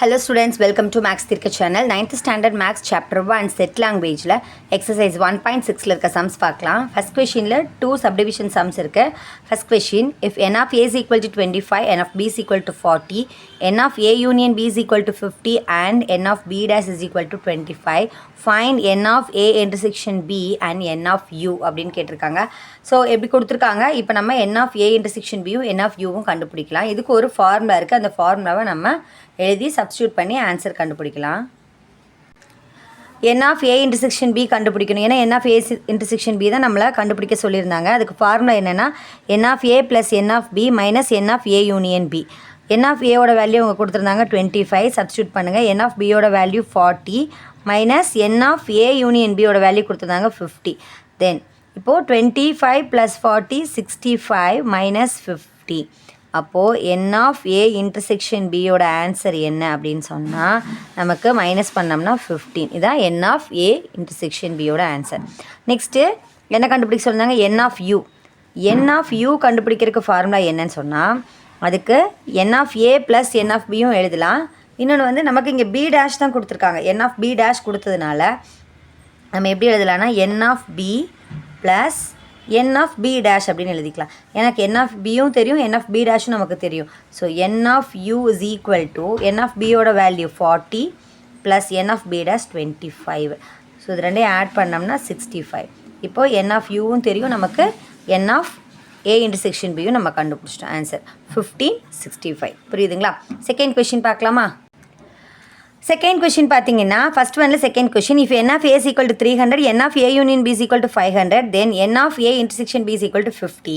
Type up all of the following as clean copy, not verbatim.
Hello students, welcome to Max Thirka channel. 9th standard Max chapter 1 set language la exercise 1.6 la irka sums paakalam. First question la 2 subdivision sums irukku. First question, if n of a is equal to 25, n of b is equal to 40, n of a union b is equal to 50 and n of b dash is equal to 25, find n of a intersection b and n of u அப்படினு கேட்டிருக்காங்க. So எப்படி கொடுத்துருக்காங்க, இப்போ நம்ம n of a intersection b யும் n of u வும் கண்டுபிடிக்கலாம். இதுக்கு ஒரு ஃபார்முலா இருக்குது, அந்த ஃபார்முலாவை நம்ம எழுதி சப்ஸ்டியூட் பண்ணி ஆன்சர் கண்டுபிடிக்கலாம். n of a intersection b கண்டுபிடிக்கணும். ஏன்னா n of a intersection b தான் நம்மளை கண்டுபிடிக்க சொல்லியிருந்தாங்க. அதுக்கு ஃபார்முலா என்னென்னா n of a plus n of b minus n of a union b. n of a ஓட வேல்யூ அவங்க கொடுத்துருந்தாங்க 25, சப்ஸ்டியூட் பண்ணுங்கள். n of b ஓட value 40 minus n of a union b ஓட வேல்யூ கொடுத்துருந்தாங்க 50. தென் இப்போது 25 + 40 65 மைனஸ் 50. அப்போது n of a intersection b ஓட ஆன்சர் என்ன அப்படின்னு சொன்னால் நமக்கு மைனஸ் பண்ணோம்னா 15. இதான் n of a intersection b ஓட ஆன்சர். நெக்ஸ்ட்டு என்ன கண்டுபிடிக்க சொன்னாங்க, n of u. n of u கண்டுபிடிக்கிறதுக்கு ஃபார்முலா என்னன்னு சொன்னால் அதுக்கு n of a + n of b யும் எழுதலாம். இன்னொன்று வந்து நமக்கு இங்கே b dash தான் கொடுத்துருக்காங்க. n of b dash கொடுத்ததுனால நம்ம எப்படி எழுதலாம்னா n of b plus n of b dash அப்படின்னு எழுதிக்கலாம். எனக்கு n of b யும் தெரியும், n of b dashும் நமக்கு தெரியும். So n of u is equal to n of b ஓட value 40 plus n of b dash 25. So இது ரெண்டையும் ஆட் பண்ணோம்னா 65. இப்போது n of uவும் தெரியும் நமக்கு, n of a intersection b யும் நம்ம கண்டுபிடிச்சிட்டோம். ஆன்சர் 1565. புரியுதுங்களா? செகண்ட் கொஷின் பார்க்கலாமா? செகண்ட் கொஷின் பார்த்தீங்கன்னா ஃபஸ்ட் ஒன்ல second question, if n of a is equal to 300, n of a union b is equal to 500, then n of a intersection b is equal to 50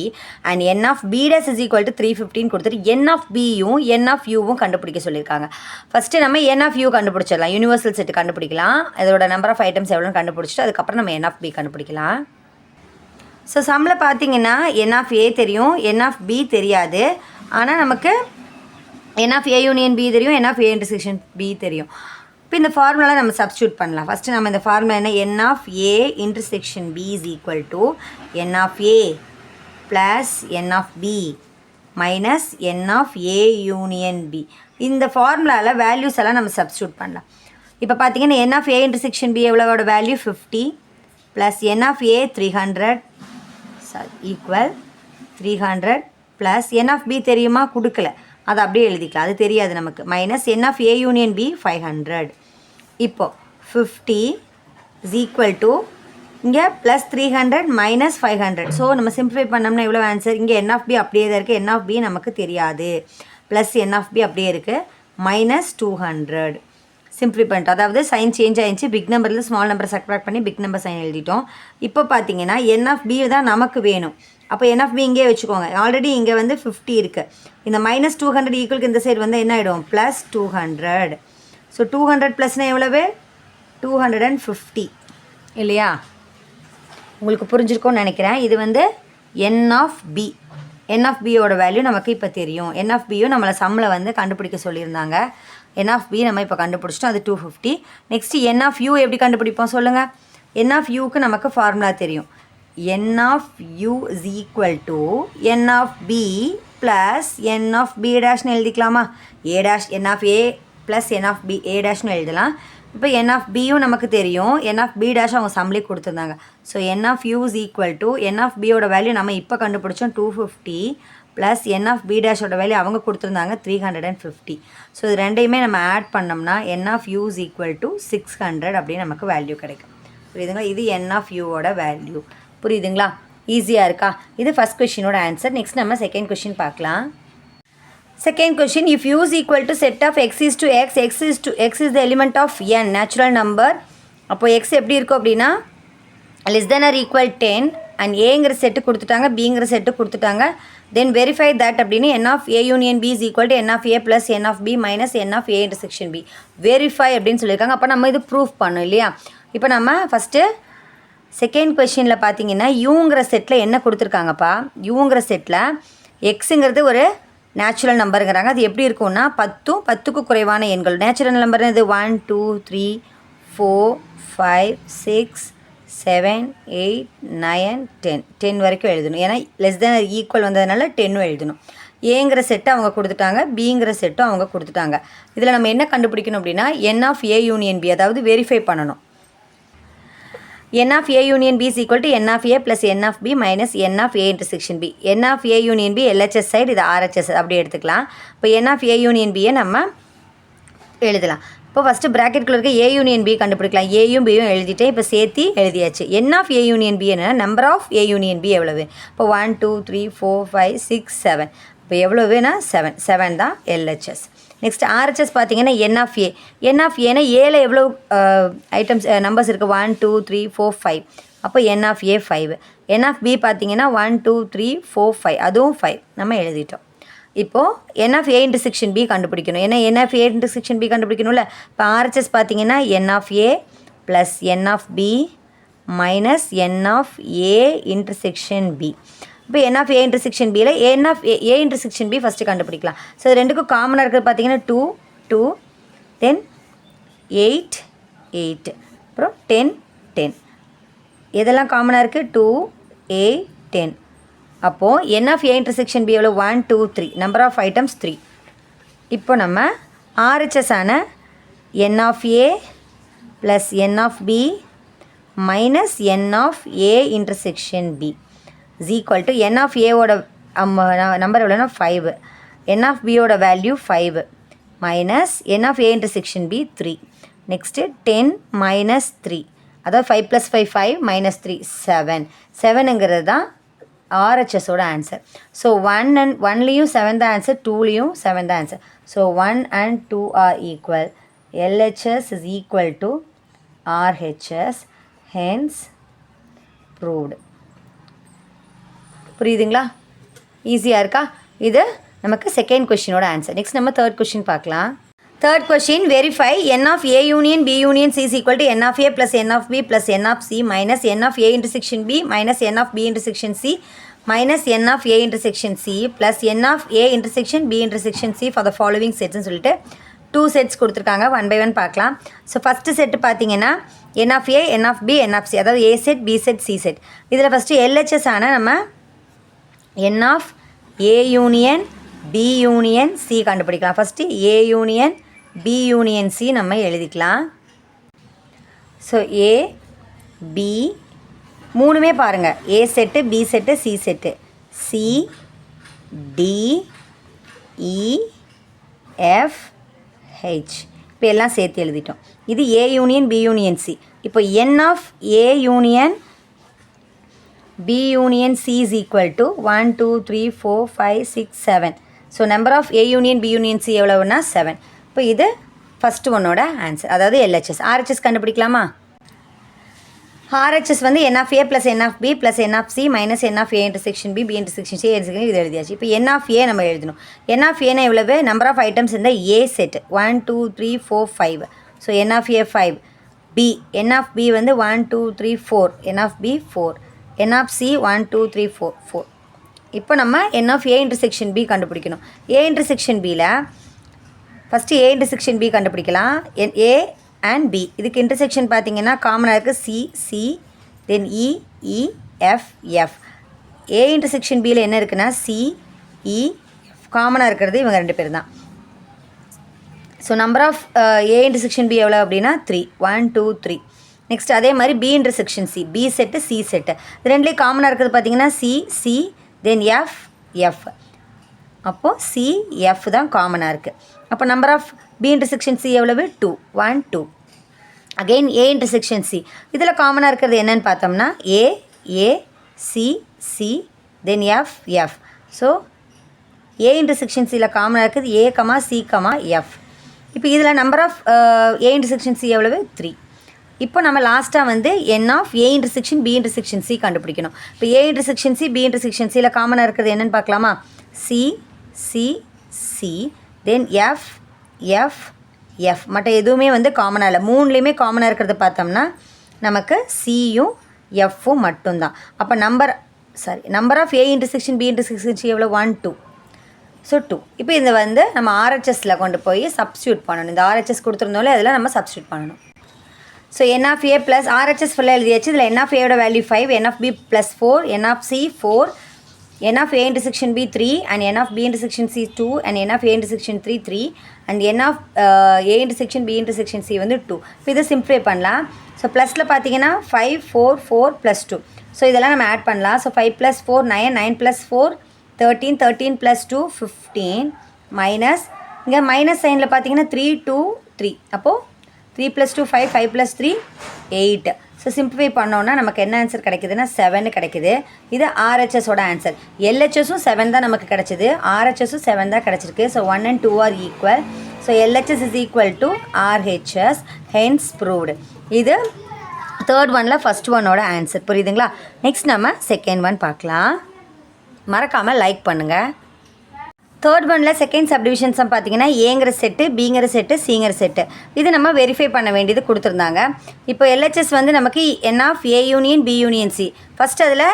and n of b dash is equal to 315 கொடுத்துட்டு n of b யும் n of u வும் கண்டுபிடிக்க சொல்லியிருக்காங்க. First நம்ம n of u கண்டுபிடிச்சிடலாம். Universal set கண்டுபிடிக்கலாம். அதோட number of items எவ்வளோன்னு கண்டுபிடிச்சிட்டு அதுக்கப்புறம் நம்ம n of b கண்டுபிடிக்கலாம். ஸோ சம்மில் பார்த்தீங்கன்னா n of a தெரியும், n of b தெரியாது. ஆனால் நமக்கு n of a union b தெரியும், n of a intersection b தெரியும். இப்போ இந்த ஃபார்முலா நம்ம சப்ஸ்டியூட் பண்ணலாம். ஃபஸ்ட்டு நம்ம இந்த ஃபார்முலா என்ன, n of a intersection b is equal to n of a plus n of b minus n of a union b. இந்த ஃபார்முலாவில் வேல்யூஸ் எல்லாம் நம்ம சப்ஸ்டியூட் பண்ணலாம். இப்போ பார்த்தீங்கன்னா n of a intersection b எவ்வளோட value 50 plus n of a 300 equal 300 plus n of b தெரியுமா, கொடுக்கல, அது அப்படியே எழுதிக்கலாம், அது தெரியாது நமக்கு. Minus n of a union b 500. இப்போ 50 is equal to இங்கே ப்ளஸ் 300 மைனஸ் 500. ஸோ நம்ம சிம்பிளிஃபை பண்ணோம்னா எவ்வளோ ஆன்சர், இங்கே n of b அப்படியே தான் இருக்குது, n of b நமக்கு தெரியாது, ப்ளஸ் n of b அப்படியே இருக்குது, மைனஸ் 200. சிம்பிளிஃபை பண்ணிட்டோம், அதாவது சைன் சேஞ்ச் ஆகிடுச்சு. பிக் நம்பரில் ஸ்மால் நம்பர் சப்ட்ராக்ட் பண்ணி பிக் நம்பர் சைன் எழுதிட்டோம். இப்போ பார்த்தீங்கன்னா n of b தான் நமக்கு வேணும். அப்போ n of b இங்கே வச்சுக்கோங்க. ஆல்ரெடி இங்கே வந்து 50 இருக்குது. இந்த மைனஸ் 200 ஈக்குவலுக்கு இந்த சைடு வந்து என்ன ஆகிடும், ப்ளஸ் 200. ஸோ 200 ப்ளஸ்னால் எவ்வளவு, 250 இல்லையா? உங்களுக்கு புரிஞ்சிருக்கோன்னு நினைக்கிறேன். இது வந்து n of b. n of b ஓட வேல்யூ நமக்கு இப்போ தெரியும். n of b யும் நம்மளை சம்மில் வந்து கண்டுபிடிக்க சொல்லியிருந்தாங்க. n of b நம்ம இப்போ கண்டுபிடிச்சிட்டோம், அது 250. நெக்ஸ்ட்டு n of u எப்படி கண்டுபிடிப்போம் சொல்லுங்கள். n of uக்கு நமக்கு ஃபார்முலா தெரியும். n of u is equal to n of b plus n of b டேஷ்னு எழுதிக்கலாமா? a dash n of a plus n of b a டேஷ்னு எழுதலாம். இப்போ n of b யும் நமக்கு தெரியும், n of b dash அவங்க சம்மிலே கொடுத்துருந்தாங்க. So n of u is equal to n of b ஓட value நம்ம இப்போ கண்டுபிடிச்சோம் 250 plus n of b dash ஓட வேல்யூ அவங்க கொடுத்துருந்தாங்க 350. ஸோ இது ரெண்டையுமே நம்ம ஆட் பண்ணோம்னா n of u is equal to 600 அப்படின்னு நமக்கு வேல்யூ கிடைக்கும். புரியுதுங்களா? இது n of u ஓட வேல்யூ. புரியுதுங்களா? ஈஸியாக இருக்கா? இது ஃபஸ்ட் கொஷினோட ஆன்சர். நெக்ஸ்ட் நம்ம செகண்ட் கொஷின் பார்க்கலாம். Second question, if u is equal to set of x is to x, x is the element of n natural number. அப்போது x எப்படி இருக்கும் அப்படின்னா less than or equal 10 and ஏங்கிற set கொடுத்துட்டாங்க, பிங்கிற set கொடுத்துட்டாங்க. தென் verify that அப்படின்னு n of a union b is equal to n of a plus n of b minus n of a intersection b. Verify அப்படின்னு சொல்லியிருக்காங்க. அப்போ நம்ம இது ப்ரூஃப் பண்ணோம் இல்லையா? இப்போ நம்ம ஃபஸ்ட்டு செகண்ட் கொஷினில் பார்த்தீங்கன்னா யூங்கிற செட்டில் என்ன கொடுத்துருக்காங்கப்பா, யூங்கிற செட்டில் எக்ஸுங்கிறது ஒரு நேச்சுரல் நம்பருங்கிறாங்க. அது எப்படி இருக்கும்னா 10க்கு குறைவான எண்கள். நேச்சுரல் நம்பர் இது 1 2 3 4 5 6 7 8 9 10 வரைக்கும் எழுதணும். ஏன்னா லெஸ் தேன் ஈக்குவல் வந்ததுனால 10 எழுதணும். ஏங்கிற செட்டு அவங்க கொடுத்துட்டாங்க, பிங்கிற செட்டும் அவங்க கொடுத்துட்டாங்க. இதில் நம்ம என்ன கண்டுபிடிக்கணும் அப்படின்னா n of a union b, அதாவது வெரிஃபை பண்ணணும். n of a union b is equal to n of a plus n of b minus n of a intersection b. n of a union b LHS side, இது RHS அப்படி எடுத்துக்கலாம். இப்போ n of a union b நம்ம எழுதலாம். இப்போ first ப்ராக்கெட்குள்ள இருக்க a union b கண்டுபிடிக்கலாம். ஏயும் பியும் எழுதிட்டேன், இப்போ சேர்த்து எழுதியாச்சு. n of a union b என்ன, number of a union b எவ்வளவு? இப்போ 1 2 3 4 5 6 7. இப்போ எவ்வளவுனா 7. 7 தான் LHS. நெக்ஸ்ட் RHS பார்த்தீங்கன்னா n of a. n of a னா ஏல எவ்வளோ ஐட்டம்ஸ் நம்பர்ஸ் இருக்குது? 1 2 3 4 5. அப்போ n of a 5. n of b பார்த்தீங்கன்னா 1 2 3 4 5, அதுவும் 5 நம்ம எழுதிட்டோம். இப்போது n of a intersection b கண்டுபிடிக்கணும். ஏன்னா n of a intersection b கண்டுபிடிக்கணும்ல. இப்போ RHS பார்த்தீங்கன்னா n of a plus n of b minus n of a intersection b. இப்போ n of a intersection bயில் n of a intersection b first கண்டுபிடிக்கலாம். So இது ரெண்டுக்கும் காமனாக இருக்கிறது பார்த்தீங்கன்னா 2 2 தென் 8 8 அப்புறம் 10 10. எதெல்லாம் காமனாக இருக்குது? 2 8 10. அப்போது n of a intersection b எவ்வளோ? 1 2 3, நம்பர் ஆஃப் ஐட்டம்ஸ் 3. இப்போ நம்ம RHS ஆன n of a plus n of b minus n of a intersection b is equal to n of a ஓட நம்பர் எவ்வளோனா 5, n of b ஓட value 5 minus n of a intersection b 3. Next 10 minus 3, அதாவது 5 plus 5 5 minus 3 7. 7ங்கிறது தான் RHSோட answer. So 1 and 1லேயும் 7 தான் answer, 2லேயும் 7 தான் answer. So 1 and 2 are equal. LHS is equal to RHS, hence proved. புரியுதுங்களா? ஈஸியாக இருக்கா? இது நமக்கு செகண்ட் கொஷினோட ஆன்சர். நெக்ஸ்ட் நம்ம தேர்ட் கொஷின் பார்க்கலாம். Third question, verify n of a union b union c is equal to n of a plus n of b plus n of c minus n of a intersection b minus n of b intersection c minus n of a intersection c plus n of a intersection b intersection c for the following sets ன்னு சொல்லிட்டு 2 sets கொடுத்துருக்காங்க. 1 by 1 பார்க்கலாம். So first set பார்த்தீங்கன்னா n of a, n of b, n of c, அதாவது a set, b set, c set. இதில் first LHS ஆன நம்ம n of a union b union c கண்டுபிடிக்கலாம். First a union b union c நம்ம எழுதிக்கலாம். So a b மூணுமே பாருங்கள், a set, b set, c set, c d e f h. இப்போ எல்லாம் சேர்த்து எழுதிட்டோம். இது a union b union c. இப்போ n of a union b union c is equal to 1 2 3 4 5 6 7. So number of a union b union c எவ்வளவுனா 7. இப்போ இது first ஒன்னோட ஆன்சர், அதாவது LHS. RHS கண்டுபிடிக்கலாமா? RHS வந்து n of a plus n of b plus n of c minus n of a intersection b, b intersection c intersection இது எழுதியாச்சு. இப்போ n of a நம்ம எழுதணும். n of a எவ்வளவு? Number of items இந்த a set 1 2 3 4 5. So n of a 5. b, n of b வந்து 1 2 3 4, n of b 4, n of c 1 2 3 4 4. இப்போ நம்ம n of a intersection b கண்டுபிடிக்கணும். a intersection bயில் first a intersection b கண்டுபிடிக்கலாம். a and b இதுக்கு intersection பார்த்தீங்கன்னா காமனாக இருக்குது c c then e e f f. a intersection bயில் என்ன இருக்குன்னா c e f காமனாக இருக்கிறது இவங்க ரெண்டு பேர் தான். So number of a intersection b எவ்வளோ அப்படின்னா 3 1 2 3. நெக்ஸ்ட் அதே மாதிரி b intersection c, b set c set, இது ரெண்டுலேயும் காமனாக இருக்கிறது பார்த்தீங்கன்னா c c then f f. அப்போது c f தான் காமனாக இருக்குது. அப்போ number of b intersection c எவ்வளவு? 2 1 2. அகெயின் a intersection c, இதில் காமனாக இருக்கிறது என்னன்னு பார்த்தோம்னா a a c c then f f. So a intersection cயில் காமனாக இருக்குது a comma c comma f. இப்போ இதில் number of a intersection c எவ்வளவு? 3. இப்போ நம்ம லாஸ்ட்டாக வந்து n of a intersection b intersection c கண்டுபிடிக்கணும். இப்போ a intersection c b intersection cயில் காமனாக இருக்கிறது என்னென்னு பார்க்கலாமா? c c c then f f f. மற்ற எதுவுமே வந்து காமனாக இல்லை, மூணுலேயுமே காமனாக இருக்கிறத பார்த்தோம்னா நமக்கு சியும் எஃப்பும் மட்டும்தான். அப்போ number of a intersection b intersection c எவ்வளோ? 1 2. ஸோ 2. இப்போ இதை வந்து நம்ம RHSல கொண்டு போய் சப்ஸ்டியூட் பண்ணணும். இந்த RHS கொடுத்துருந்தோம்ல அதில் நம்ம சப்ஸ்டியூட் பண்ணணும். So n of a plus RHS ஃபுல்லாக எழுதியாச்சு. இதில் n of a ஓட value 5, n of b plus 4, n of c 4, n of a intersection b 3 and n of b intersection c 2 and n of a intersection 3 3 and n of a intersection b intersection c வந்து 2. இப்போ இதை simplify பண்ணலாம். So ப்ளஸில் பார்த்தீங்கன்னா 5 4 4 + 2. So இதெல்லாம் நம்ம add பண்ணலாம். So 5 + 4 9 9 + 4 13 13 + 2 15 minus இங்கே மைனஸ் சைனில் பார்த்தீங்கன்னா 3 2 3. அப்போது 3 + 2 5 5 + 3 8. ஸோ சிம்ப்ளிஃபை பண்ணோன்னா நமக்கு என்ன ஆன்சர் கிடைக்குதுன்னா 7 கிடைக்குது. இது ஆர்ஹெச்எஸோட ஆன்சர். எல்ஹெச்எஸும் 7 தான் நமக்கு கிடச்சிது, ஆர்ஹெச்எஸும் 7 தான் கிடச்சிருக்கு. So 1 and 2 are equal. So LHS is equal to RHS, hence proved. இது தேர்ட் ஒனில் ஃபஸ்ட் ஒன்னோட ஆன்சர். புரியுதுங்களா? நெக்ஸ்ட் நம்ம செகண்ட் ஒன் பார்க்கலாம். மறக்காமல் லைக் பண்ணுங்கள். தேர்ட் ஒனில் செகண்ட் சப்டிவிஷன்ஸ் பார்த்தீங்கன்னா ஏங்கிற செட்டு, பிங்கிற செட்டு, சிங்கிற செட்டு. இது நம்ம வெரிஃபை பண்ண வேண்டியது கொடுத்துருந்தாங்க. இப்போ எல்ஹெச்எஸ் வந்து நமக்கு n of a union b union c. First அதில்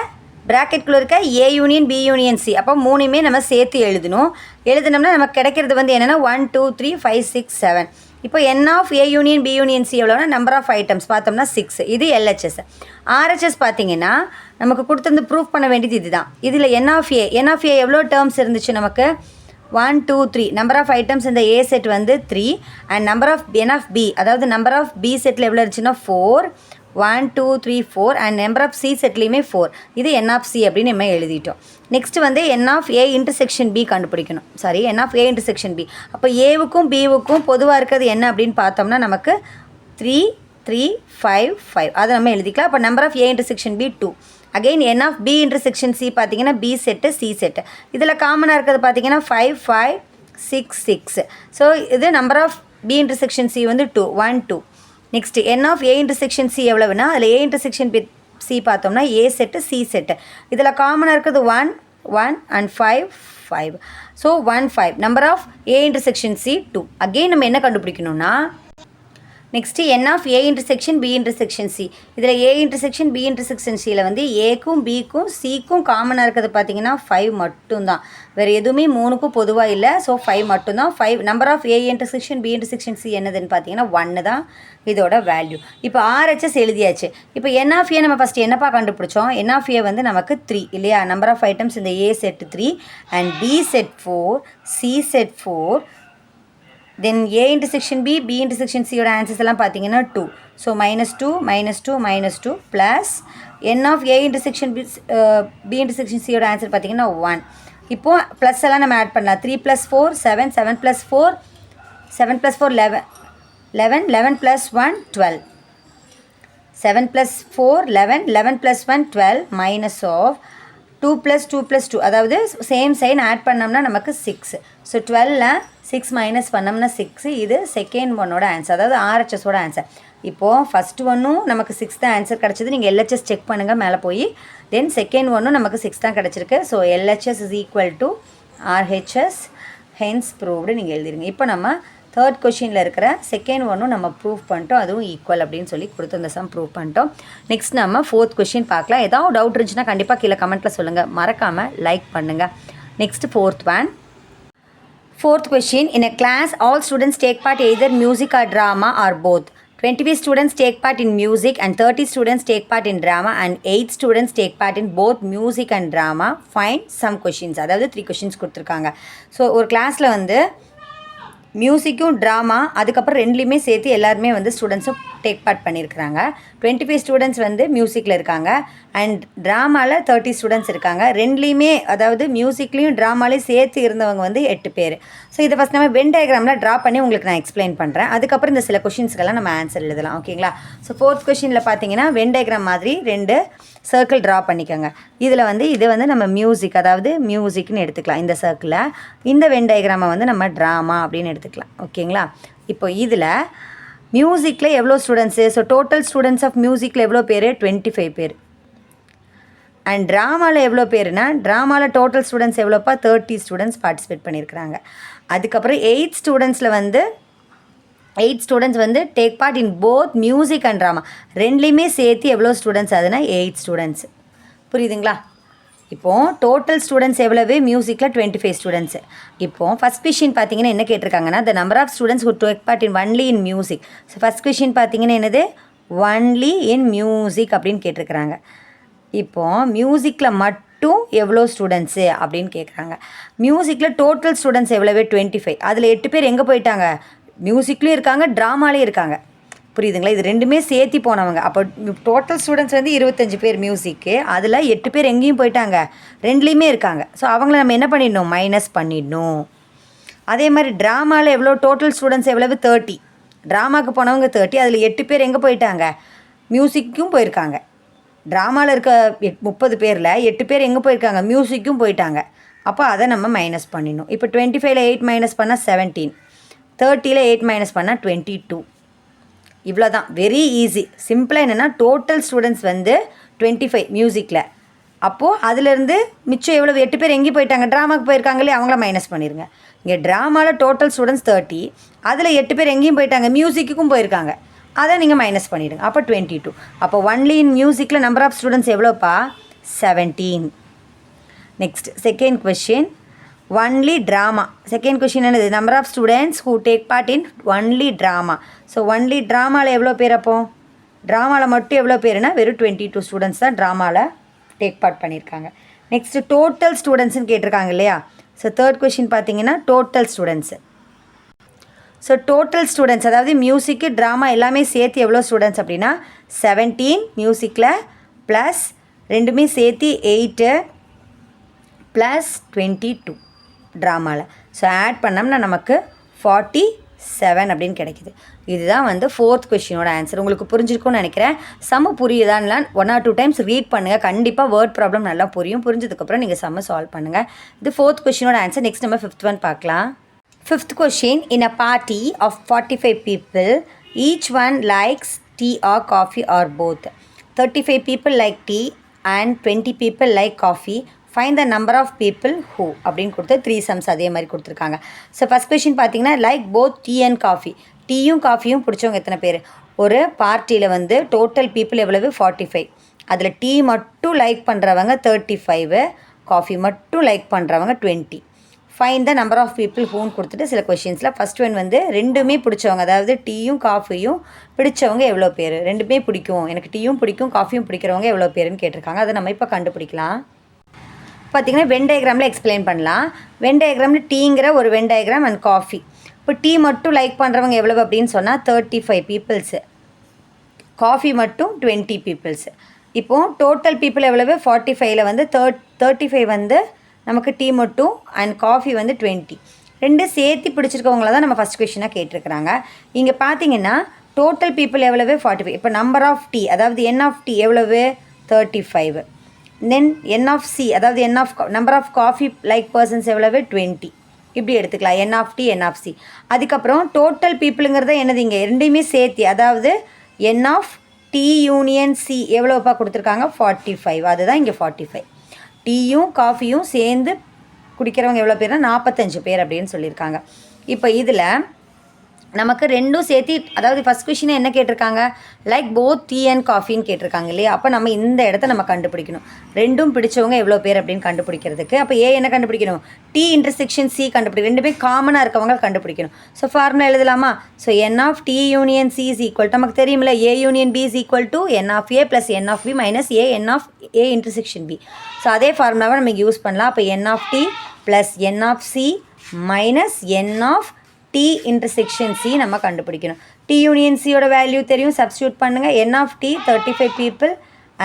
ப்ராக்கெட்குள்ளே இருக்க a union b union c. அப்போ மூணுமே நம்ம சேர்த்து எழுதினோம்னா நமக்கு கிடைக்கிறது வந்து என்னென்னா 1 2 3 5 6 7. இப்போ n of a union b union c எவ்வளோனா நம்பர் ஆஃப் ஐட்டம்ஸ் பார்த்தோம்னா 6. இது எல்ஹெச்எஸ். ஆர்ஹெச்எஸ் பார்த்தீங்கன்னா நமக்கு கொடுத்துருந்து ப்ரூஃப் பண்ண வேண்டியது இதுதான். இதில் n of a எவ்வளோ டேர்ம்ஸ் இருந்துச்சு நமக்கு 1 2 3. நம்பர் ஆஃப் ஐட்டம்ஸ் இந்த ஏ செட் வந்து 3 and number of n of b, அதாவது நம்பர் ஆஃப் பி செட்டில் எவ்வளோ இருந்துச்சுன்னா 4 1 2 3 4 அண்ட் நம்பர் ஆஃப் சி செட்லேயுமே 4. இது n of c அப்படின்னு நம்ம எழுதிட்டோம். நெக்ஸ்ட் வந்து n of a intersection b கண்டுபிடிக்கணும். Sorry, n of a intersection b. அப்போ ஏவுக்கும் பிவுக்கும் பொதுவாக இருக்கிறது என்ன அப்படின்னு பார்த்தோம்னா நமக்கு 3 3 5 5. அதை நம்ம எழுதிக்கலாம். அப்போ number of a intersection b 2. Again n of b intersection c பார்த்தீங்கன்னா b செட்டு c செட்டு. இதில் காமனாக இருக்கிறது பார்த்தீங்கன்னா 5 5 6 6. ஸோ இது number of b intersection c வந்து 2 1 2. Next n of a intersection c எவ்வளவுனா அதில் a இன்டர்செக்ஷன் c பார்த்தோம்னா a செட்டு c செட்டு. இதில் காமனாக இருக்கிறது 1 1 and 5 5. So 1 5. Number of a intersection c 2. Again நம்ம என்ன கண்டுபிடிக்கணும்னா next n of a intersection b intersection c. இதில் a இன்டர்செக்ஷன் b இன்டர்செக்ஷன் சியில் வந்து ஏக்கும் பிக்கும் சிக்கும் காமனாக இருக்கிறது பார்த்தீங்கன்னா 5 மட்டும்தான். வேறு எதுவுமே 3க்கும் பொதுவாக இல்லை. ஸோ 5 மட்டும்தான். 5 number of a intersection b intersection c என்னதுன்னு பார்த்தீங்கன்னா 1 தான் இதோட வேல்யூ. இப்போ ஆர்ஹெச்எஸ் எழுதியாச்சு. இப்போ n of a நம்ம ஃபஸ்ட்டு என்னப்பா கண்டுபிடிச்சோம்? n of a வந்து நமக்கு 3 இல்லையா? நம்பர் ஆஃப் ஐட்டம்ஸ் இந்த a set 3 and b set 4 c set 4. Then a intersection b b intersection சியோட ஆன்சர்ஸ் எல்லாம் பார்த்தீங்கன்னா 2. So -2 -2 -2 plus n of a intersection b intersection சியோட ஆன்சர் பார்த்தீங்கன்னா 1. இப்போது ப்ளஸ் எல்லாம் நம்ம ஆட் பண்ணலாம். 3 + 4 7 7 + 4 7 + 4 11 11 11 + 1 12 7 + 4 11 11 + 1 12 மைனஸ் ஆஃப் 2 + 2 + 2. அதாவது சேம் சைன் ஆட் பண்ணோம்னா நமக்கு 6. ஸோ 12ல் 6 மைனஸ் பண்ணோம்னா 6. இது செகண்ட் ஒன்னோட ஆன்சர், அதாவது ஆர்ஹெச்எஸோட ஆன்சர். இப்போது ஃபஸ்ட் ஒன்னும் நமக்கு 6 தான் ஆன்சர் கிடச்சிது. நீங்கள் எல்ஹெச்எஸ் செக் பண்ணுங்கள் மேலே போய். தென் செகண்ட் ஒன்னும் நமக்கு 6 தான் கிடச்சிருக்கு. So LHS is equal to RHS, hence proved நீங்கள் எழுதிருங்க. இப்போ நம்ம தேர்ட் கொஷினில் இருக்கிற செகண்ட் ஒன்னும் நம்ம ப்ரூவ் பண்ணிட்டோம், அதுவும் ஈக்குவல் அப்படின்னு சொல்லி கொடுத்து இந்த சம் ப்ரூவ் பண்ணிட்டோம். நெக்ஸ்ட் நம்ம ஃபோர்த் கொஷின் பார்க்கலாம். ஏதாவது டவுட் இருந்துச்சுன்னா கண்டிப்பாக கீழே கமெண்ட்டில் சொல்லுங்கள், மறக்காமல் லைக் பண்ணுங்கள். Next fourth one. Fourth question, in a class all students take part either music or drama or both. 25 students take part in music and 30 students take part in drama and 8 students take part in both music and drama. Find some questions. அதாவது 3 questions கொடுத்துருக்காங்க. So ஒரு கிளாஸில் வந்து மியூசிக்கும் drama அதுக்கப்புறம் ரெண்டுலேயுமே சேர்த்து எல்லாருமே வந்து ஸ்டூடெண்ட்ஸும் டேக் பார்ட் பண்ணியிருக்கிறாங்க. 25 ஸ்டூடெண்ட்ஸ் வந்து மியூசிக்கில் இருக்காங்க அண்ட் ட்ராமாவில் 30 ஸ்டூடெண்ட்ஸ் இருக்காங்க. ரெண்டுலேயுமே அதாவது மியூசிக்லேயும் ட்ராமாலையும் சேர்த்து இருந்தவங்க வந்து 8 பேர். ஸோ இதை ஃபஸ்ட் நம்ம வென் டயக்ராமில் ட்ரா பண்ணி உங்களுக்கு நான் எக்ஸ்பிளைன் பண்ணுறேன். அதுக்கப்புறம் இந்த சில கொஷின்ஸ்க்கெல்லாம் நம்ம ஆன்சர் எழுதலாம். ஓகேங்களா? ஸோ ஃபோர்த் கொஷினில் பார்த்தீங்கன்னா வென் டயக்ராம் மாதிரி 2 சர்க்கிள் ட்ரா பண்ணிக்கோங்க. இதில் வந்து இது வந்து நம்ம மியூசிக், அதாவது மியூசிக்னு எடுத்துக்கலாம் இந்த சர்க்கிளில். இந்த வென் டயக்ராமை வந்து நம்ம ட்ராமா அப்படின்னு எடுத்துக்கலாம். ஓகேங்களா? இப்போ இதில் மியூசிக்கில் எவ்வளோ students? So total students of மியூசிக்கில் எவ்வளோ பேர்? 25 பேர். அண்ட் ட்ராமாவில் எவ்வளோ பேருனா ட்ராமாவில் டோட்டல் ஸ்டூடெண்ட்ஸ் எவ்வளோப்பா? 30 ஸ்டூடெண்ட்ஸ் பார்ட்டிசிபேட் பண்ணியிருக்கிறாங்க. அதுக்கப்புறம் 8 ஸ்டூடெண்ட்ஸில் வந்து 8 ஸ்டூடெண்ட்ஸ் வந்து take part in both music and drama. ரெண்டுலேயுமே சேர்த்து எவ்வளோ ஸ்டூடெண்ட்ஸ் ஆகுதுன்னா 8 ஸ்டூடெண்ட்ஸ். புரியுதுங்களா? இப்போது டோட்டல் ஸ்டூடெண்ட்ஸ் எவ்வளவு? மியூசிக்கில் 25 ஸ்டூடெண்ட்ஸு. இப்போது ஃபஸ்ட் கொஷின் பார்த்தீங்கன்னா என்ன கேட்டிருக்காங்கன்னா the number of students who take part in only in music. So first question பார்த்தீங்கன்னா என்னது? ஒன்லி இன் மியூசிக் அப்படின்னு கேட்டிருக்கிறாங்க. இப்போது மியூசிக்கில் மட்டும் எவ்வளோ ஸ்டூடெண்ட்ஸு அப்படின்னு கேட்குறாங்க. மியூசிக்கில் டோட்டல் ஸ்டூடெண்ட்ஸ் எவ்வளவு 25. அதில் 8 பேர் எங்கே போயிட்டாங்க? மியூசிக்லேயும் இருக்காங்க, ட்ராமாலேயும் இருக்காங்க. புரியுதுங்களா? இது ரெண்டுமே சேர்த்தி போனவங்க. அப்போ டோட்டல் ஸ்டூடெண்ட்ஸ் வந்து 25 பேர் மியூசிக்கு, அதில் 8 பேர் எங்கேயும் போயிட்டாங்க, ரெண்டுலேயுமே இருக்காங்க. ஸோ அவங்கள நம்ம என்ன பண்ணிடணும்? மைனஸ் பண்ணிடணும். அதே மாதிரி ட்ராமாவில் எவ்வளோ டோட்டல் ஸ்டூடெண்ட்ஸ் எவ்வளவு 30. ட்ராமாவுக்கு போனவங்க 30, அதில் 8 பேர் எங்கே போயிட்டாங்க? மியூசிக்கும் போயிருக்காங்க. ட்ராமாவில் இருக்க 30 பேரில் 8 பேர் எங்கே போயிருக்காங்க? மியூசிக்கும் போயிட்டாங்க. அப்போ அதை நம்ம மைனஸ் பண்ணிடணும். இப்போ 25ல் 8 மைனஸ் பண்ணால் 17, 30ல் 8 மைனஸ் பண்ணால் 22. இவ்வளோ தான், வெரி ஈஸி. சிம்பிளாக என்னென்னா டோட்டல் ஸ்டூடெண்ட்ஸ் வந்து 25 மியூசிக்கில். அப்போது அதிலேருந்து மிச்சம் எவ்வளோ 8 பேர் எங்கேயும் போயிட்டாங்க? ட்ராமாவுக்கு போயிருக்காங்களே, அவங்கள மைனஸ் பண்ணிடுங்க. இங்கே ட்ராமாவில் டோட்டல் ஸ்டூடெண்ட்ஸ் 30, அதில் 8 பேர் எங்கேயும் போயிட்டாங்க? மியூசிக்குக்கும் போயிருக்காங்க. அதை நீங்கள் மைனஸ் பண்ணிவிடுங்க. அப்போ 22. அப்போ ஒன்லி இன் மியூசிக்கில் நம்பர் ஆஃப் ஸ்டூடெண்ட்ஸ் எவ்வளோப்பா? 17. Next second question, only drama. Second question என்னது? Number of students who take part in only drama. So only ட்ராமாவில் எவ்வளோ பேர்? அப்போ ட்ராமாவில் மட்டும் எவ்வளோ பேருனா வெறும் 22 ஸ்டூடெண்ட்ஸ் தான் ட்ராமாவில் டேக் பார்ட் பண்ணியிருக்காங்க. நெக்ஸ்ட்டு டோட்டல் ஸ்டூடெண்ட்ஸ்னு கேட்டிருக்காங்க இல்லையா? ஸோ தேர்ட் கொஷின் பார்த்தீங்கன்னா total students. So total students அதாவது மியூசிக்கு ட்ராமா எல்லாமே சேர்த்து எவ்வளோ ஸ்டூடெண்ட்ஸ் அப்படின்னா 17 மியூசிக்கில் ப்ளஸ் ரெண்டுமே சேர்த்து 8 ப்ளஸ் 22 ட்ராமாவில். ஸோ ஆட் பண்ணோம்னா நமக்கு 47 அப்படின்னு கிடைக்கிது. இதுதான் வந்து ஃபோர்த் கொஷினோட ஆன்சர். உங்களுக்கு புரிஞ்சிருக்கும்னு நினைக்கிறேன். சம்ம புரியுதான்ல 1 or 2 டைம்ஸ் ரீட் பண்ணுங்கள். கண்டிப்பாக வேர்ட் ப்ராப்ளம் நல்லா புரியும். புரிஞ்சதுக்கப்புறம் நீங்கள் சம்ம சால்வ் பண்ணுங்கள். இது ஃபோர்த் கொஷினோட ஆன்சர். நெக்ஸ்ட் நம்ம 5th ஒன் பார்க்கலாம். 5th question, in a party of 45 people, each one likes tea or coffee or both. 35 people like tea and 20 people like coffee. Find the number of people who அப்படின்னு கொடுத்து 3 sums அதே மாதிரி கொடுத்துருக்காங்க. So first question பார்த்தீங்கன்னா like both tea and coffee. டீயும் காஃபியும் பிடிச்சவங்க எத்தனை பேர்? ஒரு பார்ட்டியில் வந்து டோட்டல் பீப்புள் எவ்வளவு? 45. அதில் டீ மட்டும் லைக் பண்ணுறவங்க 35, காஃபி மட்டும் லைக் பண்ணுறவங்க 20. Fine the number of people ஹூன்னு கொடுத்துட்டு சில கொஷின்ஸில் ஃபஸ்ட் ஒன் வந்து ரெண்டுமே பிடிச்சவங்க, அதாவது டீயும் காஃபியும் பிடிச்சவங்க எவ்வளோ பேர்? ரெண்டுமே பிடிக்கும், எனக்கு டீயும் பிடிக்கும் காஃபியும் பிடிக்கிறவங்க எவ்வளோ பேருன்னு கேட்டிருக்காங்க. அதை நம்ம இப்போ கண்டுபிடிக்கலாம். பார்த்திங்கன்னா வென் டயக்ராமில் எக்ஸ்பிளைன் பண்ணலாம். வென் டயக்ராமில் டீங்கிற ஒரு வென் டயக்ராம் அண்ட் காஃபி. இப்போ டீ மட்டும் லைக் பண்ணுறவங்க எவ்வளோ அப்படின்னு சொன்னால் 35 பீப்புள்ஸு, காஃபி மட்டும் 20 பீப்புள்ஸு. இப்போது டோட்டல் பீப்புள் எவ்வளவு? 45ல் வந்து 35 வந்து நமக்கு டீ மட்டும் அண்ட் காஃபி வந்து 20. ரெண்டு சேர்த்து பிடிச்சிருக்கவங்கள தான் நம்ம ஃபஸ்ட் கொஷினாக கேட்டிருக்கிறாங்க. இங்கே பார்த்தீங்கன்னா டோட்டல் பீப்புள் எவ்வளவு? 45. இப்போ நம்பர் ஆஃப் டீ அதாவது என் ஆஃப் டீ எவ்வளவு? 35. தென் என் ஆஃப் சி அதாவது n of number of coffee like persons எவ்வளவு? 20. இப்படி எடுத்துக்கலாம், n of t n of c. அதுக்கப்புறம் டோட்டல் பீப்புளுங்கிறத என்னது? இங்கே ரெண்டையுமே சேர்த்து அதாவது n of D union c எவ்வளோப்பா கொடுத்துருக்காங்க? 45. அதுதான் இங்கே 45. டீயும் காஃபியும் சேர்ந்து குடிக்கிறவங்க எவ்வளோ பேர்னா 45 பேர் அப்படின்னு சொல்லியிருக்காங்க. இப்போ இதில் நமக்கு ரெண்டும் சேர்த்து அதாவது ஃபஸ்ட் கொஷினை என்ன கேட்டிருக்காங்க? லைக் போத் டீ அண்ட் காஃபின்னு கேட்டிருக்காங்க இல்லையா? அப்போ நம்ம இந்த இடத்த நம்ம கண்டுபிடிக்கணும். ரெண்டும் பிடிச்சவங்க எவ்வளோ பேர் அப்படின்னு கண்டுபிடிக்கிறதுக்கு. அப்போ ஏ என்ன கண்டுபிடிக்கணும்? டி இன்டர்செக்ஷன் சி கண்டுபிடிக்கணும். ரெண்டுமே காமனாக இருக்கவங்க கண்டுபிடிக்கணும். ஸோ ஃபார்முலா எழுதலாமா? So n of D union C is equal to நமக்கு தெரியுமில்ல, A union B is equal to n of A plus n of B minus A n of A intersection B. So அதே ஃபார்முலாவை நம்ம use பண்ணலாம். அப்போ n of T plus n of C minus N of D intersection C நம்ம கண்டுபிடிக்கணும். T union சியோட value தெரியும், substitute பண்ணுங்கள். N of D 35 people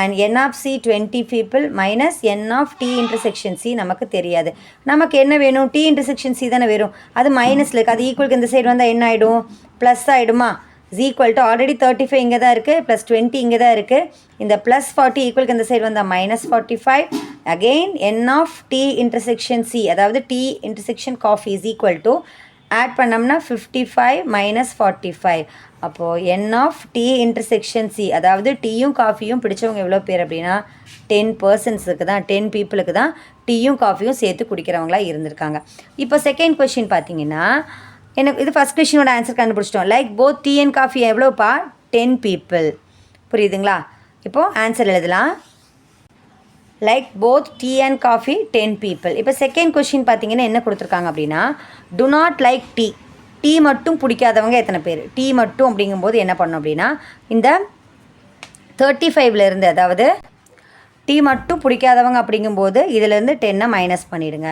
and N of C 20 people minus N of D intersection C நமக்கு தெரியாது. நமக்கு என்ன வேணும்? டி இன்டர்செக்ஷன் சி தானே வேணும். அது மைனஸில் இருக்குது. அது ஈக்குவலுக்கு இந்த சைடு வந்தால் என்ன ஆகிடும்? ப்ளஸ் ஆகிடுமா? இஸ் ஈக்குவல் டு ஆல்ரெடி 35 இங்கே தான் இருக்குது, ப்ளஸ் 20 இங்கே தான் இருக்குது. இந்த ப்ளஸ் 40 ஈக்குவலுக்கு இந்த சைடு வந்தால் minus 45. Again n of D intersection C அதாவது T intersection coffee is equal to add பண்ணோம்னா 55 மைனஸ் 45. அப்போது n of D intersection C அதாவது டீயும் காஃபியும் பிடிச்சவங்க எவ்வளோ பேர் அப்படின்னா 10 பர்சன்ஸுக்கு தான், 10 பீப்புளுக்கு தான் டீயும் காஃபியும் சேர்த்து குடிக்கிறவங்களா இருந்திருக்காங்க. இப்போ செகண்ட் கொஷின் பார்த்தீங்கன்னா எனக்கு இது ஃபஸ்ட் கொஷினோட ஆன்சர் கண்டுபிடிச்சிட்டோம். Like both tea and coffee எவ்வளோப்பா? 10 பீப்புள். புரியுதுங்களா? இப்போது ஆன்சர் எழுதலாம். Like both tea and coffee 10 people. இப்போ செகண்ட் கொஷின் பார்த்தீங்கன்னா என்ன கொடுத்துருக்காங்க அப்படின்னா do not like tea. Tea மட்டும் பிடிக்காதவங்க எத்தனை பேர்? டீ மட்டும் அப்படிங்கும்போது என்ன பண்ணோம் அப்படின்னா இந்த 35லேருந்து அதாவது டீ மட்டும் பிடிக்காதவங்க அப்படிங்கும்போது இதிலேருந்து 10 மைனஸ் பண்ணிவிடுங்க.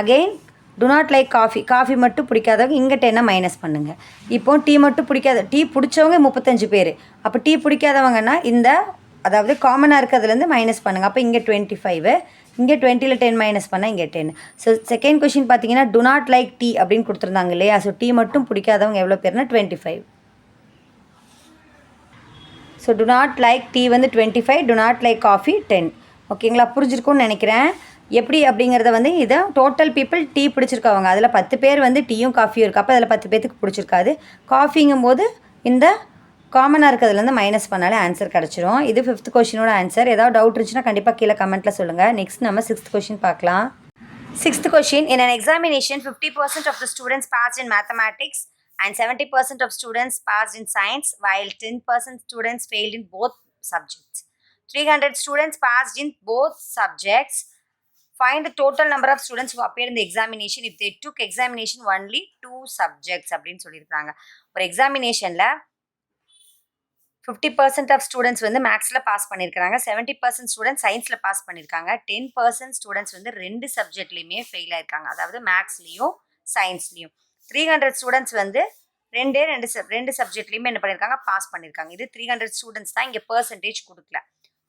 Again to not like coffee மட்டும் பிடிக்காதவங்க இங்கே 10 மைனஸ் பண்ணுங்கள். இப்போ டீ மட்டும் டீ பிடிச்சவங்க 35 பேர். அப்போ டீ பிடிக்காதவங்கன்னா இந்த அதாவது காமனாக இருக்கிறதுலேருந்து மைனஸ் பண்ணுங்கள். அப்போ இங்கே 25, இங்கே 20ல் 10 மைனஸ் பண்ணால் இங்கே 10. ஸோ செகண்ட் கொஷின் பார்த்தீங்கன்னா டு நாட் லைக் டீ அப்படின்னு கொடுத்துருந்தாங்க இல்லையா? ஸோ டீ மட்டும் பிடிக்காதவங்க எவ்வளோ பேர்னா 25. So to not like tea வந்து 25, டு நாட் லைக் காஃபி 10. ஓகேங்களா? புரிஞ்சிருக்கும்னு நினைக்கிறேன். எப்படி அப்படிங்கிறத வந்து இதை டோட்டல் பீப்புள் டீ பிடிச்சிருக்கவங்க அதில் 10 பேர் வந்து டீயும் காஃபியும் இருக்குது. அப்போ அதில் 10 பேர்த்துக்கு பிடிச்சிருக்காது. காஃபிங்கும் போது இந்த காமனாக இருக்கிறதுலேருந்து மைனஸ் பண்ணாலே ஆன்சர் கிடச்சிரும். இது 5th கொஷினோட ஆன்சர். ஏதாவது டவுட் இருந்துச்சுன்னா கண்டிப்பாக கீழே கமெண்ட்டில் சொல்லுங்கள். நெக்ஸ்ட் நம்ம 6th கொஷின் பார்க்கலாம். 6th question, in an examination 50% of the students passed in mathematics and 70% of students passed in science while 10% students failed in both subjects. 300 students passed in both subjects. Find the total number of students who appeared in the examination if they took examination only 2 subjects அப்படின்னு சொல்லியிருக்காங்க. ஒரு எக்ஸாமினேஷனில் 50% of students வந்து மேக்ஸில் pass பண்ணியிருக்காங்க, 70% students சயின்ஸில் pass பண்ணியிருக்காங்க, 10% students வந்து 2 சப்ஜெக்ட்லேயுமே fail ஆயிருக்காங்க, அதாவது மேக்ஸ்லேயும் சயின்ஸ்லேயும். 300 ஸ்டூடெண்ட்ஸ் வந்து ரெண்டு சப்ஜெக்ட்லேயுமே என்ன பண்ணியிருக்காங்க, பாஸ் பண்ணியிருக்காங்க. இது 300 ஸ்டூடெண்ட்ஸ் தான், இங்கே பர்சன்டேஜ் கொடுக்கல.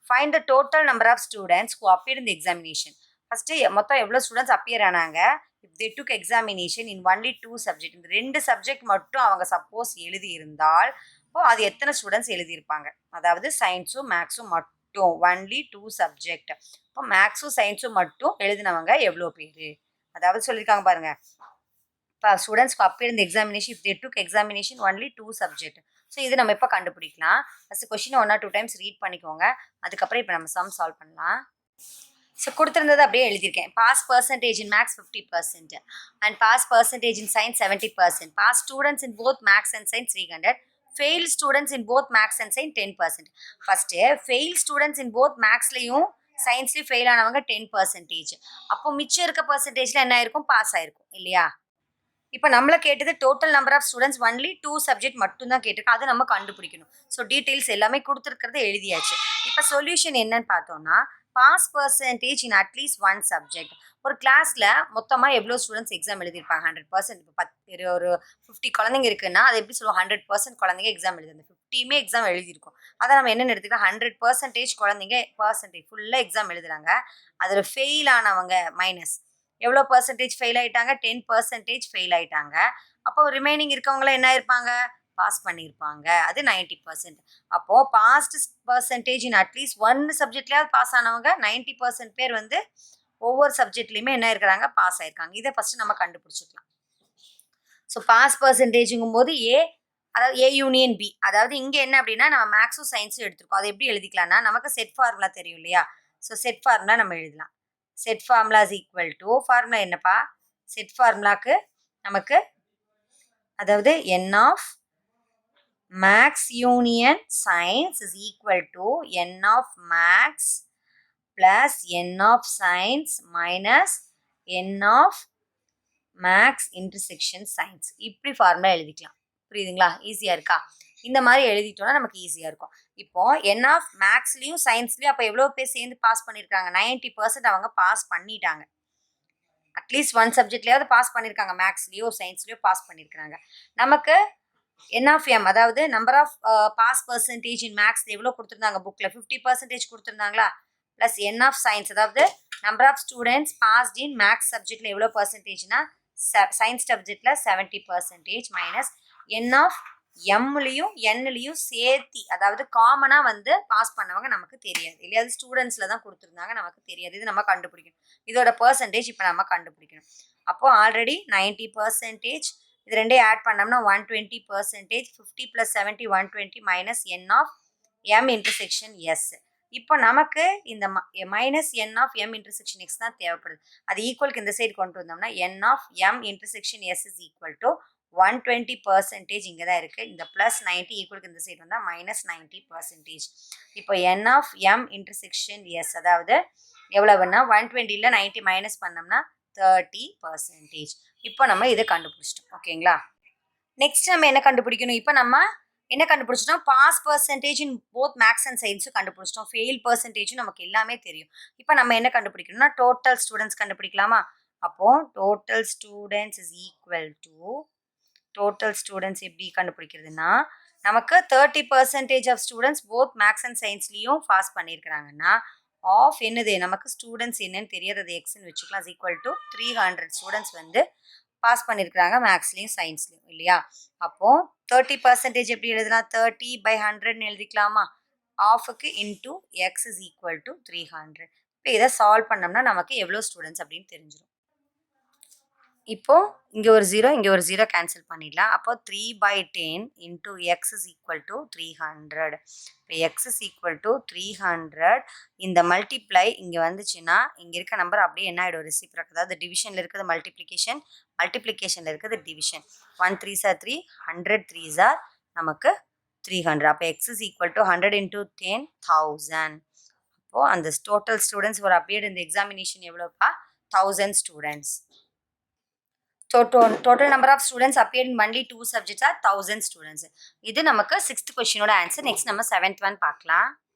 Find the total number of students who appear in the examination. First மொத்தம் எவ்வளோ ஸ்டூடெண்ட்ஸ் அப்பியர் ஆனாங்க, if they took examination in only 2 subject. இந்த 2 சப்ஜெக்ட் மட்டும் அவங்க சப்போஸ் எழுதி இருந்தால் இப்போ அது எத்தனை ஸ்டூடெண்ட்ஸ் எழுதியிருப்பாங்க, அதாவது சயின்ஸும் மேக்ஸும் மட்டும் ஒன்லி 2 சப்ஜெக்ட். இப்போ மேக்ஸும் சயின்ஸும் மட்டும் எழுதினவங்க எவ்வளோ பேர், அதாவது சொல்லியிருக்காங்க பாருங்க. இப்போ ஸ்டூடெண்ட்ஸ்க்கு அப்பியர் இந்த examination if they took examination only 2 subject. So இது நம்ம இப்போ கண்டுபிடிக்கலாம். First question 1 or 2 times read பண்ணிக்கோங்க. அதுக்கப்புறம் இப்போ நம்ம சம் சால்வ் பண்ணலாம். ஸோ கொடுத்துருந்தது அப்படியே எழுதியிருக்கேன். Pass percentage in maths 50% and pass percentage in science 70%. Pass students in both maths and science 300. Fail students in both maths and science 10%. First fail students in both மேக்ஸ்லையும் சயின்ஸ்லேயும் fail ஆனவங்க 10%. அப்போ மிச்சம் இருக்க பர்சன்டேஜில் என்ன ஆயிருக்கும், பாஸ் ஆயிருக்கும் இல்லையா? இப்போ நம்மளை கேட்டது total number of students only 2 subject மட்டும்தான் கேட்டிருக்கோம், அதை நம்ம கண்டுபிடிக்கணும். ஸோ டீட்டெயில்ஸ் எல்லாமே கொடுத்துருக்கிறது எழுதியாச்சு. இப்போ சொல்யூஷன் என்னன்னு பார்த்தோம்னா, pass percentage in at least 1 subject. ஒரு கிளாஸில் மொத்தமாக எவ்வளோ ஸ்டூடெண்ட்ஸ் எக்ஸாம் எழுதியிருப்பாங்க, 100%. இப்போ ஒரு 50 குழந்தைங்க இருக்குன்னா அதை எப்படி சொல்லுவோம், 100% குழந்தைங்க எக்ஸாம் எழுதி, அந்த 50மே எக்ஸாம் எழுதியிருக்கும். அதை நம்ம என்னென்னு எடுத்துக்கலாம், 100% குழந்தைங்க ஃபுல்லாக எக்ஸாம் எழுதுறாங்க. அதில் ஃபெயில் ஆனவங்க மைனஸ் எவ்வளோ பர்சன்டேஜ் ஃபெயில் ஆகிட்டாங்க, 10% ஃபெயில் ஆகிட்டாங்க. அப்போ ரிமைனிங் இருக்கவங்களாம் என்ன இருப்பாங்க, பாஸ் பண்ணியிருப்பாங்க, அது 90%. அப்போது பாஸ்ட் பர்சன்டேஜ் இன் அட்லீஸ்ட் 1 சப்ஜெக்ட்லேயாவது பாஸ் ஆனவங்க 90% பேர் வந்து ஒவ்வொரு சப்ஜெக்ட்லேயுமே என்ன இருக்கிறாங்க, பாஸ் ஆயிருக்காங்க. இதை ஃபஸ்ட்டு நம்ம கண்டுபிடிச்சிக்கலாம். ஸோ பாஸ் பர்சன்டேஜுங்கும் போது அதாவது A யூனியன் B, அதாவது இங்கே என்ன அப்படின்னா நம்ம மேக்ஸும் சயின்ஸும் எடுத்துருக்கோம். அதை எப்படி எழுதிக்கலாம்னா, நமக்கு செட் ஃபார்முலா தெரியும் இல்லையா? ஸோ செட் ஃபார்முலா நம்ம எழுதலாம். Set formula is equal to, formula என்னப்பா, செட் ஃபார்முலாக்கு நமக்கு அதாவது n of maths union science is equal to n of maths plus n of science minus n of maths intersection science. இப்படி formula எழுதிக்கலாம். புரியுதுங்களா? ஈஸியாக இருக்கா? இந்த மாதிரி எழுதிட்டோம்னா நமக்கு ஈஸியாக இருக்கும். இப்போ n ஆஃப் மேக்ஸ்லேயும் சயின்ஸ்லேயும் அப்போ எவ்வளோ பேர் சேர்ந்து பாஸ் பண்ணியிருக்காங்க, 90% அவங்க பாஸ் பண்ணிட்டாங்க. அட்லீஸ்ட் 1 சப்ஜெக்ட்லேயாவது பாஸ் பண்ணியிருக்காங்க, மேக்ஸ்லேயோ சயின்ஸ்லேயோ பாஸ் பண்ணியிருக்காங்க. நமக்கு n ஆஃப் m, அதாவது number of pass percentage in maths எவ்வளோ கொடுத்துருந்தாங்க புக்கில், 50% கொடுத்துருந்தாங்களா, ப்ளஸ் n ஆஃப் சயின்ஸ், அதாவது number of students passed in maths சப்ஜெக்டில் எவ்வளோ பர்சன்டேஜ்னா சயின்ஸ் சப்ஜெக்டில் 70% மைனஸ் n ஆஃப் எம்லையும் என்னலையும் சேர்த்தி, அதாவது காமனாக வந்து பாஸ் பண்ணவங்க நமக்கு தெரியாது இல்லையா, அது ஸ்டூடெண்ட்ஸில் தான் கொடுத்துருந்தாங்க, நமக்கு தெரியாது. இது நம்ம கண்டுபிடிக்கணும். இதோட பர்சன்டேஜ் இப்போ நம்ம கண்டுபிடிக்கணும். அப்போது ஆல்ரெடி 90%, இது ரெண்டையும் ஆட் பண்ணோம்னா 120%, 50 + 70 120 minus n of m intersection S. இப்போ நமக்கு இந்த minus n of m intersection X தான் தேவைப்படுது. அது ஈக்குவலுக்கு இந்த சைடு கொண்டு வந்தோம்னா n of m intersection S is equal to 120% இங்கே தான் இருக்குது. இந்த ப்ளஸ் 90 ஈக்குவலுக்கு இந்த சைடு வந்தால் மைனஸ் 90%. இப்போ n of m intersection S அதாவது எவ்வளவுன்னா 120ல் 90 மைனஸ் பண்ணோம்னா 30%. இப்போ நம்ம இதை கண்டுபிடிச்சிட்டோம். ஓகேங்களா? நெக்ஸ்ட் நம்ம என்ன கண்டுபிடிக்கணும், இப்போ நம்ம என்ன கண்டுபிடிச்சிட்டோம், pass percentage in both maths and சயின்ஸும் கண்டுபிடிச்சிட்டோம். ஃபெயில் பர்சன்டேஜும் நமக்கு எல்லாமே தெரியும். இப்போ நம்ம என்ன கண்டுபிடிக்கணும்னா டோட்டல் ஸ்டூடெண்ட்ஸ் கண்டுபிடிக்கலாமா? அப்போ total students is equal to total students எப்படி கண்டுபிடிக்கிறதுனா, நமக்கு 30% of students both maths and சயின்ஸ்லையும் பாஸ் பண்ணியிருக்கிறாங்கன்னா ஆஃப் என்னது நமக்கு ஸ்டூடெண்ட்ஸ் என்னன்னு தெரியாது, அது எக்ஸ்ன்னு வச்சுக்கலாம். இஸ் ஈக்குவல் டு 300 ஸ்டூடெண்ட்ஸ் வந்து பாஸ் பண்ணியிருக்கிறாங்க மேக்ஸ்லையும் சயின்ஸ்லையும் இல்லையா? அப்போ 30% எப்படி எழுதுனா 30/100ன்னு எழுதிக்கலாமா? ஆஃபுக்கு into x is equal to 300. இப்போ இதை சால்வ் பண்ணோம்னா நமக்கு எவ்வளோ ஸ்டூடெண்ட்ஸ் அப்படின்னு தெரிஞ்சிடும். இப்போ இங்கே ஒரு 0 இங்கே ஒரு 0 கேன்சல் பண்ணிடலாம். அப்போ 3/10 into x is equal to 300. இப்போ எக்ஸ் இஸ் ஈக்குவல் டு 300. இந்த மல்டிப்ளை இங்கே வந்துச்சுன்னா இங்கே இருக்க நம்பர் அப்படியே என்ன ஆகிடும், ரெசிப்ரோக்கல். அதாவது டிவிஷனில் இருக்கிறது மல்டிப்ளிகேஷன், மல்டிப்ளிகேஷனில் இருக்கிறது division. 1 3s are 3, 100 3s are நமக்கு 300. அப்போ x is equal to 100 into 10 1000. அப்போது அந்த டோட்டல் ஸ்டூடெண்ட்ஸ் ஒரு அப்பியர்ட் இந்த எக்ஸாமினேஷன் எவ்வளோப்பா? 1000 students. So total number of students appeared in only 2 subjects are 1000 students. இது நமக்கு 6th question ஓட ஆன்சர். நெக்ஸ்ட் நம்ம 7th one பார்க்கலாம்.